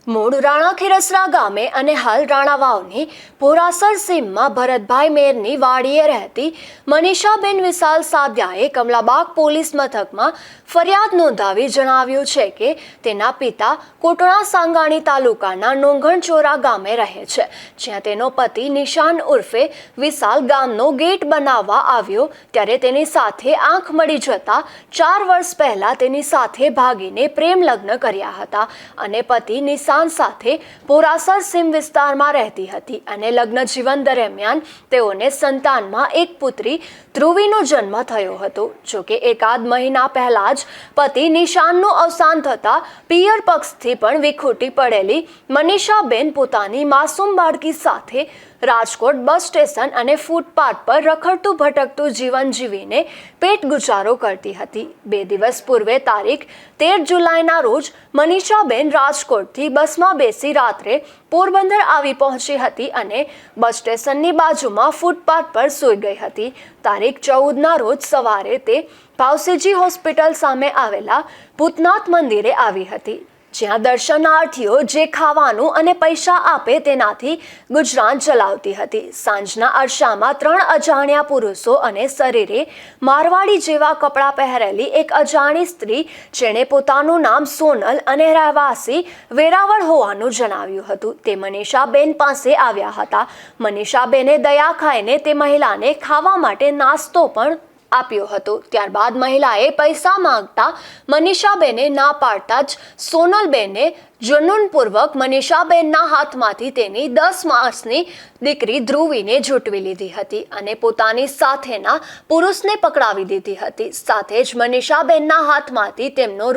મૂળ રાણા ખીરસરા ગામે અને હાલ રાણાવાવની ભોરાસર સીમમાં ભરતભાઈ મેરની વાડીએ રહેતી મનીષાબેન વિશાલ સાદિયાએ કમલાબાગ પોલીસ મથકમાં ફરિયાદ નોંધાવી જણાવ્યું છે કે તેના પિતા કોટણા સાંગાણી તાલુકાના નોંગણચોરા ગામે રહે છે, જ્યાં તેનો પતિ નિશાન ઉર્ફે વિશાલ ગામનો ગેટ બનાવવા આવ્યો ત્યારે તેની સાથે આંખ મળી જતા 4 વર્ષ પહેલા તેની સાથે ભાગીને પ્રેમ લગ્ન કર્યા હતા અને પતિ નિશાન સાથે ભોરાસર સીમ વિસ્તારમાં રહેતી હતી અને લગ્ન જીવન દરમિયાન તેઓને સંતાનમાં એક પુત્રી ધ્રુવીનો જન્મ થયો હતો. જોકે એકાદ મહિના પહેલા જ પતિ નિશાનનું અવસાન થતા પિયર પક્ષથી પણ વિખૂટી પડેલી મનીષાબેન પોતાની માસૂમ બાળકી સાથે રાજકોટ બસ સ્ટેશન અને ફૂટપાથ પર રખડતું ભટકતું જીવન જીવીને પેટ ગુજારો કરતી હતી. 2 દિવસ પૂર્વે તારીખ 13 જુલાઈના રોજ મનીષાબેન રાજકોટથી બસમાં બેસી રાત્રે પોરબંદર આવી પહોંચી હતી અને બસ સ્ટેશનની બાજુમાં ફૂટપાથ પર સૂઈ ગઈ હતી. તારીખ 14ના રોજ સવારે તે ભાવસીજી હોસ્પિટલ સામે આવેલા ભૂતનાથ મંદિરે આવી હતી, જ્યાં દર્શનાર્થીઓ જે ખાવાનું અને પૈસા આપે તેનાથી ગુજરાન ચલાવતી હતી. સાંજના અરસામાં 3 અજાણ્યા પુરુષો અને શરીરે મારવાડી જેવા કપડાં પહેરેલી એક અજાણી સ્ત્રી, જેણે પોતાનું નામ સોનલ અને રહેવાસી વેરાવળ હોવાનું જણાવ્યું હતું, તે મનીષાબેન પાસે આવ્યા હતા. મનીષાબેને દયા ખાઈને તે મહિલાને ખાવા માટે નાસ્તો પણ આપ્યો હતો. ત્યારબાદ મહિલાએ પૈસા માંગતા મનીષાબેને ના પાડતા જ સોનલબેને જુનૂનપૂર્વક મનીષાબેનના હાથમાંથી તેની 10 માસની દીકરી ધ્રુવીને ઝૂંટવી લીધી હતી અને પોતાની સાથેના પુરુષને પકડાવી દીધી હતી. સાથે જ મનીષાબેનના હાથમાંથી તેમનો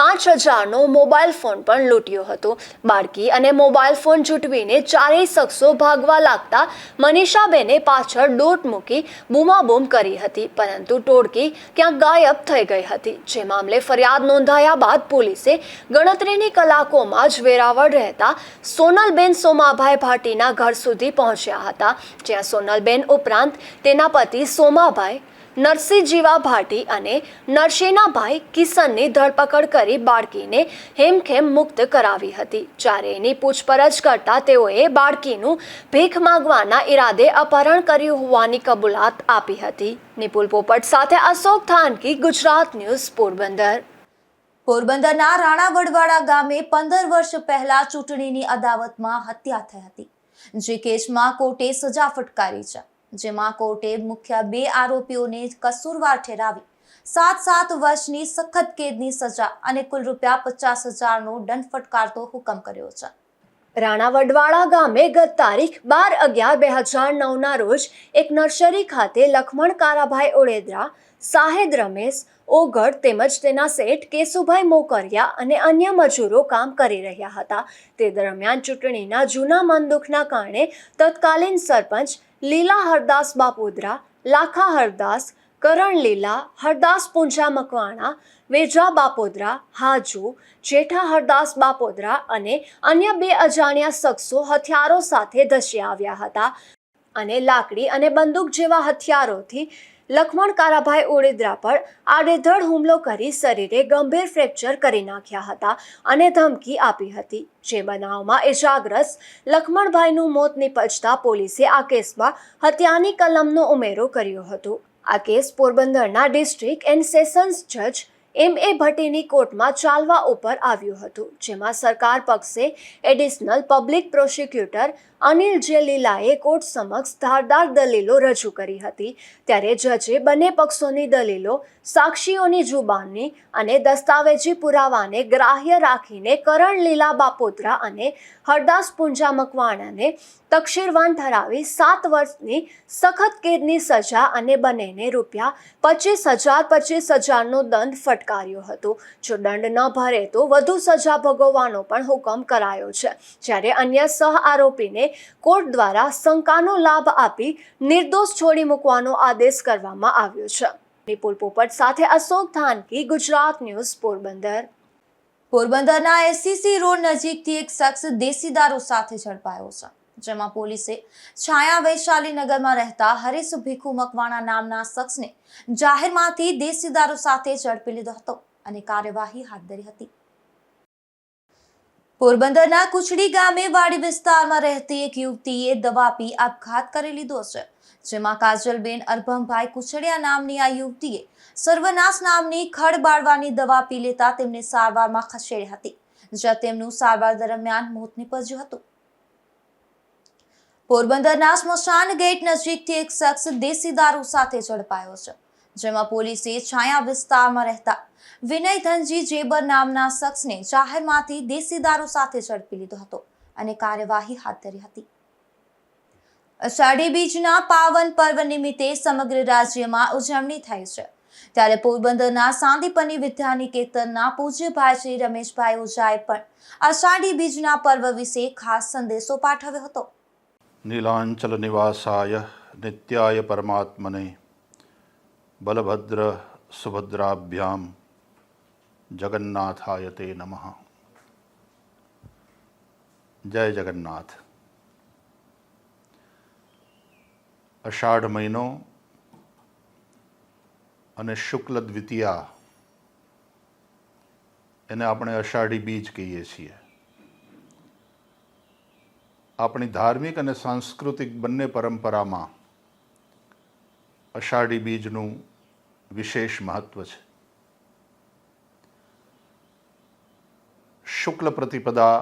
₹5000નો મોબાઈલ ફોન પણ લૂંટ્યો હતો. બાળકી અને મોબાઈલ ફોન ઝૂંટવીને ચારેય શખ્સો ભાગવા લાગતા મનીષાબેને પાછળ દોટ મૂકી બૂમાબૂમ કરી હતી, પરંતુ ટોળકી ક્યાંક ગાયબ થઈ ગઈ હતી. જે મામલે ફરિયાદ નોંધાયા બાદ પોલીસે ગણતરીની કલાકોમાં જ વેરાવળ રહેતા સોનલબેન સોમાભાઈ ભાટીના ઘર સુધી પહોંચ્યા હતા, જ્યાં સોનલબેન ઉપરાંત તેના પતિ સોમાભાઈ, નરસિંહજીવા ભાટી અને નરસેનાભાઈ કિશનની ધરપકડ કરી બાળકીને હેમખેમ મુક્ત કરાવી હતી. ચારેયની પૂછપરછ કરતા તેઓએ બાળકીનું ભીખ માંગવાના ઈરાદે અપહરણ કર્યું હોવાની કબૂલાત આપી હતી. નિપુલ પોપટ સાથે અશોક થાનકી, ગુજરાત ન્યૂઝ, પોરબંદર. પોરબંદરના રાણાવડવાડા ગામે 15 વર્ષ પહેલા ચૂંટણીની અદાવતમાં હત્યા થઈ હતી, જે કેસમાં કોર્ટે સજા ફટકારી છે, જેમાં કોર્ટે મુખ્ય 2 આરોપીઓને કસૂરવાર ઠેરાવી 7 વર્ષની સખત કેદની સજા અને કુલ ₹50,000નો દંડ ફટકારતો હુકમ કર્યો છે. રાણાવડવાડા ગામે ગત તારીખ 12/11/2009ના રોજ એક નર્સરી ખાતે લખમણ કારાભાઈ ઓળેદરા, સાહેદ રમેશ ઓગળ તેમજ તેના શેઠ કેશુભાઈ મોકરિયા અને અન્ય મજૂરો કામ કરી રહ્યા હતા. તે દરમિયાન ચૂંટણીના જૂના મનદુખના કારણે તત્કાલીન સરપંચ લીલા હરદાસ બાપોદરા, લાખા હરદાસ, કરણ લીલા હરદાસ પૂંજા મકવાણા, વેજા બાપોદરા, હાજુ, જેઠા હરદાસ બાપોદરા અને અન્ય 2 અજાણ્યા શખ્સો હથિયારો સાથે ધસી આવ્યા હતા અને લાકડી અને બંદૂક જેવા હથિયારોથી લખમણ કારાભાઈ ઓળેદરા પર આડેધડ હુમલો કરી શરીરે ગંભીર ફ્રેક્ચર કરી નાખ્યા હતા અને ધમકી આપી હતી. જે બનાવમાં ઇજાગ્રસ્ત લખમણભાઈનું મોત નિપજતા પોલીસે આ કેસમાં હત્યાની કલમનો ઉમેરો કર્યો હતો. આ કેસ પોરબંદરના ડિસ્ટ્રિક્ટ એન્ડ સેશન્સ જજ M.A. ભટ્ટીની કોર્ટમાં ચાલવા ઉપર આવ્યું હતું, જેમાં સરકાર પક્ષે એડિશનલ પબ્લિક પ્રોસિક્યુટર અનિલ જે લીલાએ કોર્ટ સમક્ષ ધારદાર દલીલો રજૂ કરી હતી. ત્યારે જજે બંને પક્ષોની દલીલો, સાક્ષીઓની જુબાની અને દસ્તાવેજી પુરાવાને ગ્રાહ્ય રાખીને કરણ લીલા બાપોત્રા અને હરદાસ પુંજા મકવાણાને તકશીરવાન ઠરાવી 7 વર્ષની સખત કેદની સજા અને બંનેને ₹25,000નો દંડ ફટકાર્યો હતો. જો દંડ ન ભરે તો વધુ સજા ભોગવવાનો પણ હુકમ કરાયો છે. જ્યારે અન્ય સહ આરોપીને કોર્ટ દ્વારા શંકાનો લાભ આપી નિર્દોષ છોડી મૂકવાનો આદેશ કરવામાં આવ્યો છે. નિપુલ પોપટ સાથે અશોક થાનકી, ગુજરાત ન્યૂઝ, પોરબંદર. પોરબંદરના એસસીસી રોડ નજીકથી એક શખ્સ દેશી દારૂ સાથે ઝડપાયો છે, જેમાં પોલીસે છાયા વૈશાલી નગરમાં રહેતા હરીશ ભીખુ મકવાણા નામના શખ્સને જાહેરમાંથી દેશી દારૂ સાથે ઝડપી લીધો હતો અને કાર્યવાહી હાથ ધરી હતી. પોરબંદરના કુચડી ગામે વાડી વિસ્તારમાં રહેતી એક યુવતીએ દવા પી આપઘાત કરી લીધો છે, જેમાં કાજલબેન અરભમભાઈ કુચડિયા નામની આ યુવતીએ સર્વનાશ નામની ખડ બાળવાની દવા પી લેતા તેમને સારવારમાં ખસેડી હતી, જ્યાં તેમનું સારવાર દરમિયાન મોત નીપજ્યું હતું. પોરબંદરના સ્મશાન ગેટ નજીકથી એક શખ્સ દેશી દારૂ સાથે ઝડપાયો છે, જેમાં પોલીસે છાયા વિસ્તારમાં રહેતા વિનય ધનજી જેબર નામના શખ્સને જાહેરમાંથી દેશી દારૂ સાથે ઝડપી લીધો હતો અને કાર્યવાહી હાથ ધરી હતી. અષાઢી બીજના પાવન પર્વ નિમિત્તે સમગ્ર રાજ્યમાં ઉજવણી થઈ છે, ત્યારે પોરબંદરના સાંદીપની વિદ્યાનિકેતનના પૂજ્યભાઈ શ્રી રમેશભાઈ ઓઝાએ પણ અષાઢી બીજના પર્વ વિશે ખાસ સંદેશો પાઠવ્યો હતો. નીલાંચલ નિવાસાય નિત્યાય પરમાત્મને બલભદ્ર સુભદ્રાભ્યામ જગન્નાથાય તે નમઃ. જય જગન્નાથ. અષાઢ મહિનો અને શુક્લ દ્વિતીયા એને આપણે અષાઢી બીજ કહીએ છીએ. આપણી ધાર્મિક અને સાંસ્કૃતિક બંને પરંપરામાં અષાઢી બીજનું વિશેષ મહત્વ છે. શુક્લ પ્રતિપદા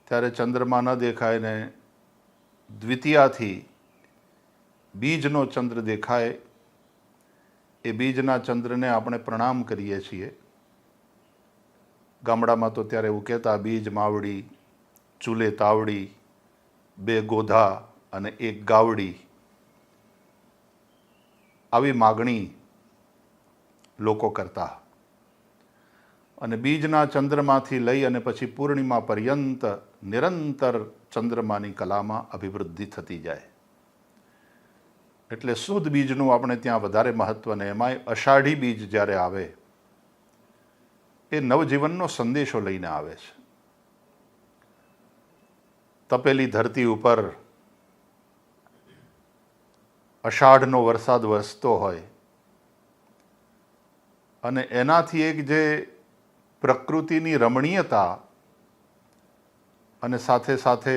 ત્યારે ચંદ્રમા ન દેખાય ને દ્વિતીયાથી બીજનો ચંદ્ર દેખાય એ બીજના ચંદ્રને આપણે પ્રણામ કરીએ છીએ. ગામડામાં તો ત્યારે એવું કહેતા બીજ માવડી, ચૂલે તાવડી, 2 ગોધા અને 1 ગાવડી, આવી માગણી લોકો કરતા. અને બીજના ચંદ્રમાંથી લઈ અને પછી પૂર્ણિમા પર્યંત નિરંતર ચંદ્રમાની કલામાં અભિવૃદ્ધિ થતી જાય. એટલે શુદ્ધ બીજનું આપણે ત્યાં વધારે મહત્વ, ને એમાંય અષાઢી બીજ જ્યારે આવે એ નવજીવનનો સંદેશો લઈને આવે છે. તપેલી ધરતી ઉપર અષાઢનો વરસાદ વરસતો હોય અને એનાથી એક જે પ્રકૃતિની રમણીયતા અને સાથે સાથે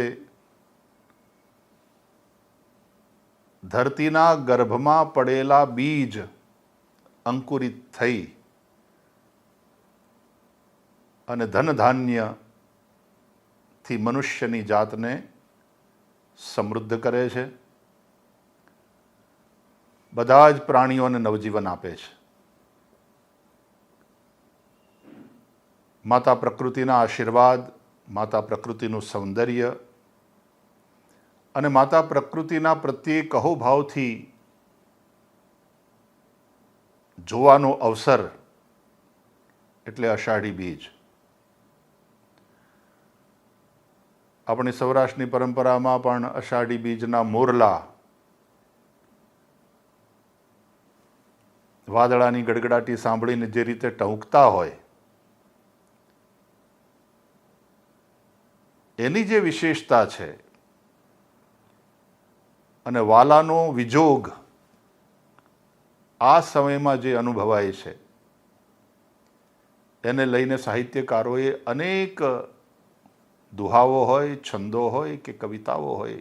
ધરતીના ગર્ભમાં પડેલા બીજ અંકુરિત થઈ અને ધન ધાન્યથી મનુષ્યની જાતને સમૃદ્ધ કરે છે. બધા જ પ્રાણીઓને નવજીવન આપે છે. માતા પ્રકૃતિના આશીર્વાદ, માતા પ્રકૃતિનું સૌંદર્ય અને માતા પ્રકૃતિના પ્રત્યે કહોભાવથી જોવાનો અવસર એટલે અષાઢી બીજ. આપણી સૌરાષ્ટ્રની પરંપરામાં પણ અષાઢી બીજના મોરલા વાદળાની ગડગડાટી સાંભળીને જે રીતે ટહુકતા હોય એની જે વિશેષતા છે અને વાલાનો વિજોગ આ સમયમાં જે અનુભવાય છે એને લઈને સાહિત્યકારોએ અનેક દુહાઓ હોય, છંદો હોય કે કવિતાઓ હોય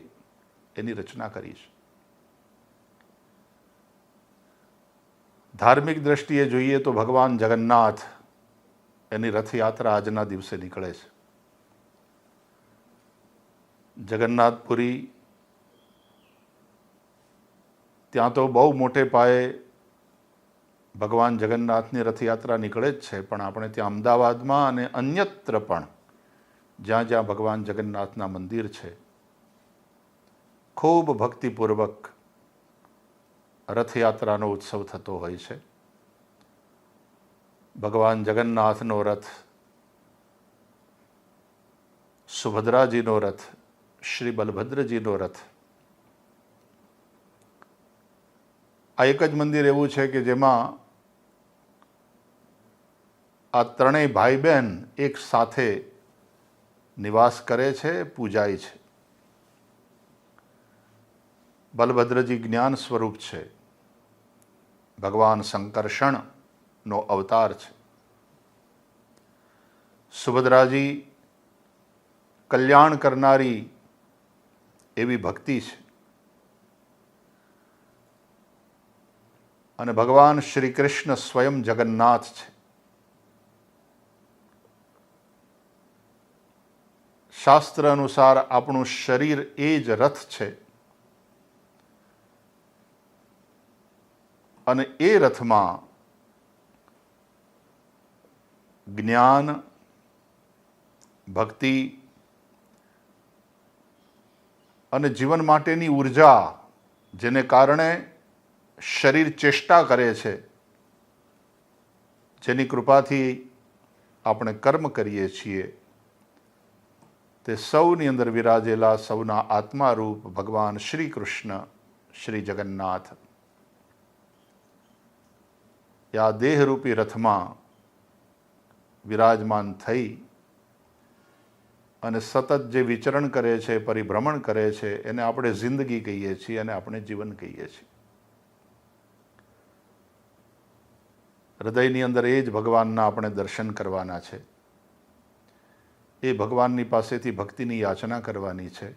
એની રચના કરી છે. ધાર્મિક દ્રષ્ટિએ જોઈએ તો ભગવાન જગન્નાથ એની રથયાત્રા આજના દિવસે નીકળે છે. જગન્નાથપુરી ત્યાં તો બહુ મોટે પાયે ભગવાન જગન્નાથની રથયાત્રા નીકળે જ છે, પણ આપણે ત્યાં અમદાવાદમાં અને અન્યત્ર પણ જ્યાં જ્યાં ભગવાન જગન્નાથના મંદિર છે, ખૂબ ભક્તિપૂર્વક રથયાત્રાનો ઉત્સવ થતો હોય છે. ભગવાન જગન્નાથનો રથ, સુભદ્રાજીનો રથ, શ્રી બલભદ્રજીનો રથ, આ એક જ મંદિર એવું છે કે જેમાં આ ત્રણેય ભાઈ બહેન એક સાથે નિવાસ કરે છે, પૂજાય છે. બલભદ્રજી જ્ઞાન સ્વરૂપ છે, ભગવાન સંકર્ષણનો અવતાર છે. સુભદ્રાજી કલ્યાણ કરનારી એવી ભક્તિ છે. અને ભગવાન શ્રી કૃષ્ણ સ્વયં જગન્નાથ છે. શાસ્ત્ર અનુસાર આપણું શરીર એ જ રથ છે અને એ રથમાં જ્ઞાન, ભક્તિ અને જીવન માટેની ઉર્જા, જેને કારણે શરીર ચેષ્ટા કરે છે, જેની કૃપાથી આપણે કર્મ કરીએ છીએ, તે સૌની અંદર વિરાજેલા સૌના આત્મારૂપ ભગવાન શ્રી કૃષ્ણ, શ્રી જગન્નાથ આ દેહરૂપી રથમાં વિરાજમાન થઈ અને સતત જે વિચરણ કરે છે, પરિભ્રમણ કરે છે, એને આપણે જિંદગી કહીએ છીએ અને આપણે જીવન કહીએ છીએ. હૃદયની અંદર એ જ ભગવાનના આપણે દર્શન કરવાના છે. એ ભગવાનની પાસેથી ભક્તિની યાચના કરવાની છે.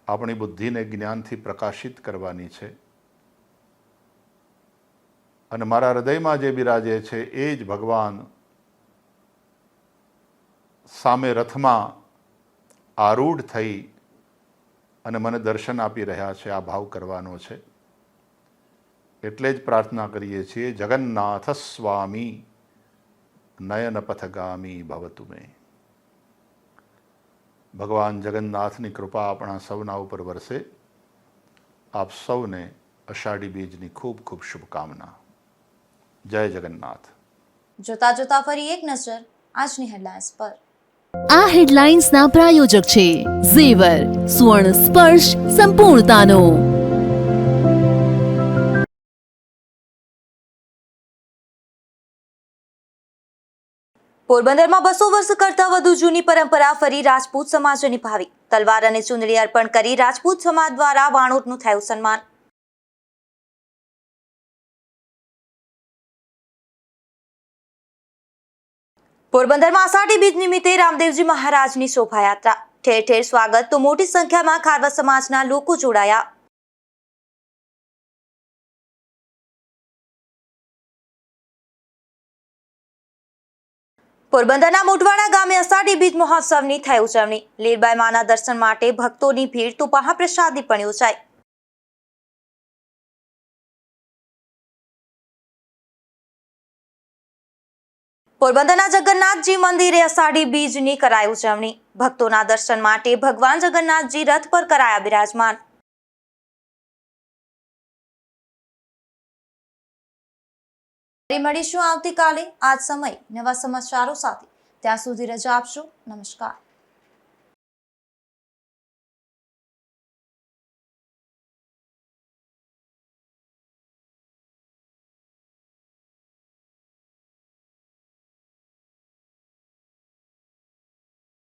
આપણી બુદ્ધિને જ્ઞાનથી પ્રકાશિત કરવાની છે. અને મારા હૃદયમાં જે બિરાજે છે એ જ ભગવાન સામે રથમાં આરૂઢ થઈ અને મને દર્શન આપી રહ્યા છે, આ ભાવ કરવાનો છે. એટલે જ પ્રાર્થના કરીએ છીએ, જગન્નાથ સ્વામી નયન પથગામી ભવતુ મે. ભગવાન જગન્નાથની કૃપા આપણા સૌના ઉપર વરસે. આપ સૌને અષાઢી બીજની ખૂબ ખૂબ શુભકામના. જય જગન્નાથ. જોતા જોતા ફરી એક નજર આજની હેડલાઇન્સ પર. આ હેડલાઇન્સના પ્રાયોજક છે ઝેવર, સુવર્ણ સ્પર્શ સંપૂર્ણતાનો. પોરબંદરમાં 200 વર્ષ કરતા વધુ જૂની પરંપરા ફરી રાજપૂત સમાજે નિભાવી. તલવાર અને ચુંદડી અર્પણ કરી રાજપૂત સમાજ દ્વારા વાણોટનું થયું સન્માન. પોરબંદરમાં આષાઢી બીજ નિમિત્તે રામદેવજી મહારાજની શોભાયાત્રા. ઠેર ઠેર સ્વાગત તો મોટી સંખ્યામાં ખારવા સમાજના લોકો જોડાયા. પોરબંદરના મોટવાડા ગામે આષાઢી બીજ મહોત્સવની થઈ ઉજવણી. લીરબાઈ માના દર્શન માટે ભક્તોની ભીડ તો મહાપ્રસાદી પણ યોજાઈ. પોરબંદરના જગન્નાથજી મંદિરે આષાઢી બીજની કરાઈ ઉજવણી. ભક્તોના દર્શન માટે ભગવાન જગન્નાથજી રથ પર કરાયા બિરાજમાન. મળીશું આવતીકાલે આજ સમય નવા સમાચારો સાથે. ત્યાં સુધી રજા આપશો. નમસ્કાર.